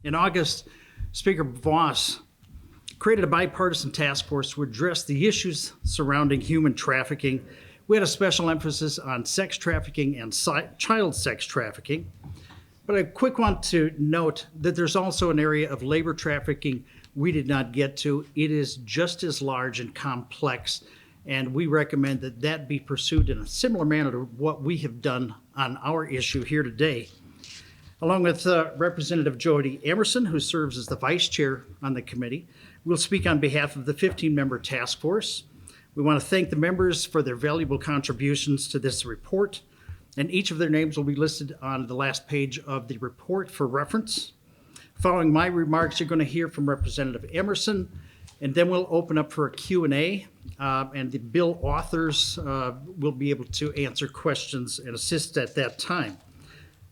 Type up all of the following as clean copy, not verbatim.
In August, Speaker Voss created a bipartisan task force to address the issues surrounding human trafficking. We had a special emphasis on sex trafficking and child sex trafficking. But I quick want to note that there's also an area of labor trafficking we did not get to. It is just as large and complex, and we recommend that that be pursued in a similar manner to what we have done on our issue here today. Along with Representative Jody Emerson, who serves as the vice chair on the committee, we'll speak on behalf of the 15-member task force. We want to thank the members for their valuable contributions to this report, and each of their names will be listed on the last page of the report for reference. Following my remarks, you're going to hear from Representative Emerson, and then we'll open up for a Q&A, and the bill authors will be able to answer questions and assist at that time.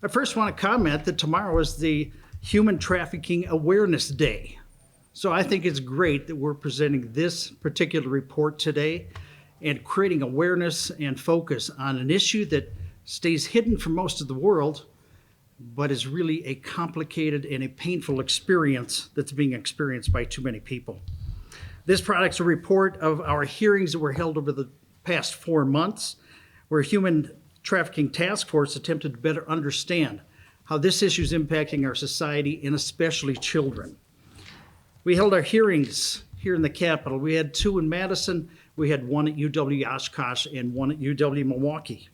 I first want to comment that tomorrow is the Human Trafficking Awareness Day. So I think it's great that we're presenting this particular report today and creating awareness and focus on an issue that stays hidden from most of the world, but is really a complicated and a painful experience that's being experienced by too many people. This product's a report of our hearings that were held over the past 4 months, where Human Trafficking Task Force attempted to better understand how this issue is impacting our society and especially children. We held our hearings here in the Capitol. We had 2 in Madison, we had 1 at UW Oshkosh, and 1 at UW Milwaukee.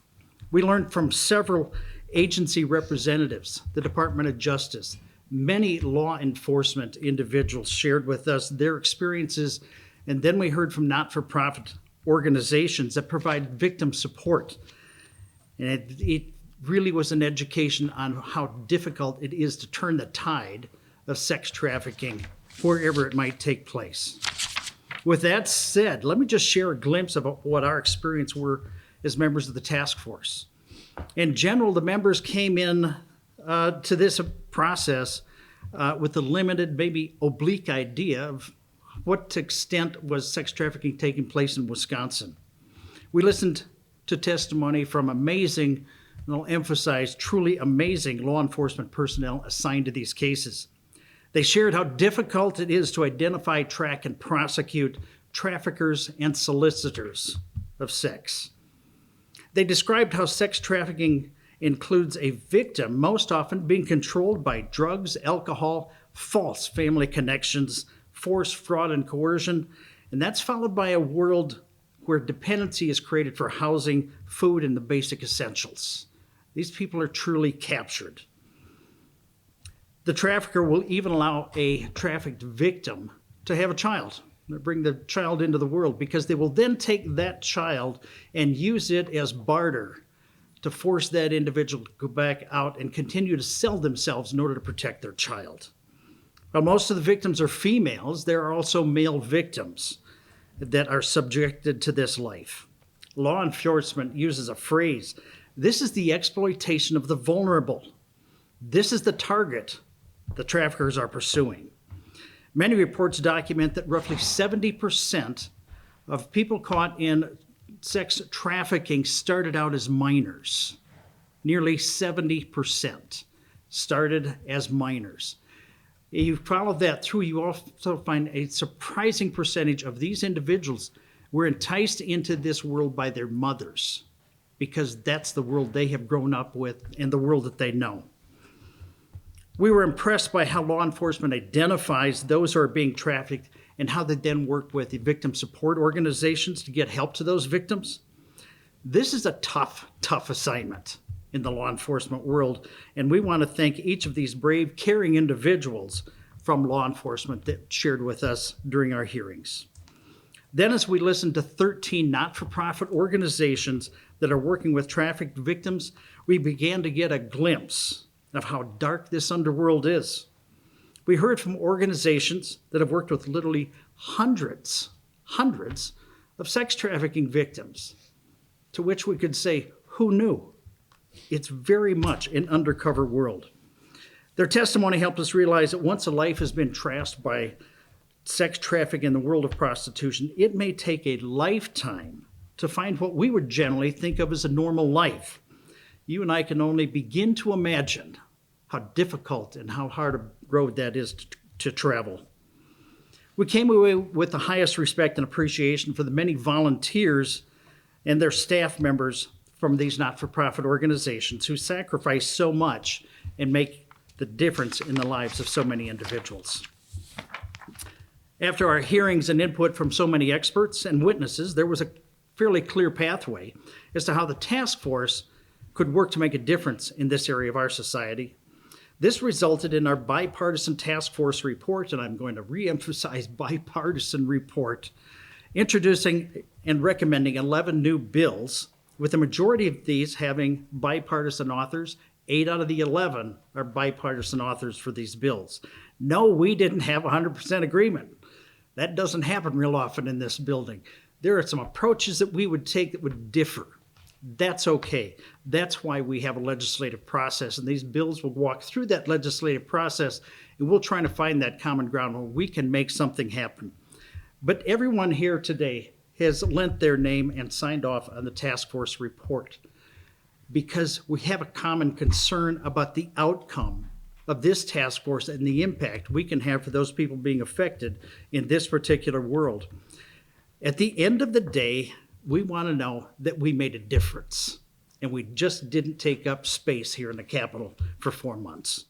We learned from several agency representatives, the Department of Justice. Many law enforcement individuals shared with us their experiences, and then we heard from not-for-profit organizations that provide victim support. And it really was an education on how difficult it is to turn the tide of sex trafficking wherever it might take place. With that said, let me just share a glimpse of what our experience were as members of the task force. In general, the members came in to this process with a limited, maybe oblique idea of what extent was sex trafficking taking place in Wisconsin. We listened to testimony from amazing, and I'll emphasize truly amazing law enforcement personnel assigned to these cases. They shared how difficult it is to identify, track, and prosecute traffickers and solicitors of sex. They described how sex trafficking includes a victim most often being controlled by drugs, alcohol, false family connections, force, fraud, and coercion, and that's followed by a world where dependency is created for housing, food, and the basic essentials. These people are truly captured. The trafficker will even allow a trafficked victim to have a child, bring the child into the world, because they will then take that child and use it as barter to force that individual to go back out and continue to sell themselves in order to protect their child. While most of the victims are females, there are also male victims that are subjected to this life. Law enforcement uses a phrase, "This is the exploitation of the vulnerable." This is the target the traffickers are pursuing. Many reports document that roughly 70% of people caught in sex trafficking started out as minors. Nearly 70% started as minors. You follow that through, you also find a surprising percentage of these individuals were enticed into this world by their mothers, because that's the world they have grown up with and the world that they know. We were impressed by how law enforcement identifies those who are being trafficked and how they then work with the victim support organizations to get help to those victims. This is a tough assignment in the law enforcement world, and we want to thank each of these brave, caring individuals from law enforcement that shared with us during our hearings. Then, as we listened to 13 not-for-profit organizations that are working with trafficked victims, we began to get a glimpse of how dark this underworld is. We heard from organizations that have worked with literally hundreds of sex trafficking victims, to which we could say, who knew? It's very much an undercover world. Their testimony helped us realize that once a life has been trashed by sex trafficking in the world of prostitution, it may take a lifetime to find what we would generally think of as a normal life. You and I can only begin to imagine how difficult and how hard road that is to travel. We came away with the highest respect and appreciation for the many volunteers and their staff members from these not-for-profit organizations who sacrifice so much and make the difference in the lives of so many individuals. After our hearings and input from so many experts and witnesses, there was a fairly clear pathway as to how the task force could work to make a difference in this area of our society. This resulted in our bipartisan task force report, and I'm going to re-emphasize bipartisan report, introducing and recommending 11 new bills, with the majority of these having bipartisan authors. 8 out of the 11 are bipartisan authors for these bills. No, we didn't have 100% agreement. That doesn't happen real often in this building. There are some approaches that we would take that would differ. That's okay. That's why we have a legislative process, and these bills will walk through that legislative process, and we'll try to find that common ground where we can make something happen. But everyone here today has lent their name and signed off on the task force report because we have a common concern about the outcome of this task force and the impact we can have for those people being affected in this particular world. At the end of the day, we want to know that we made a difference, and we just didn't take up space here in the Capitol for 4 months.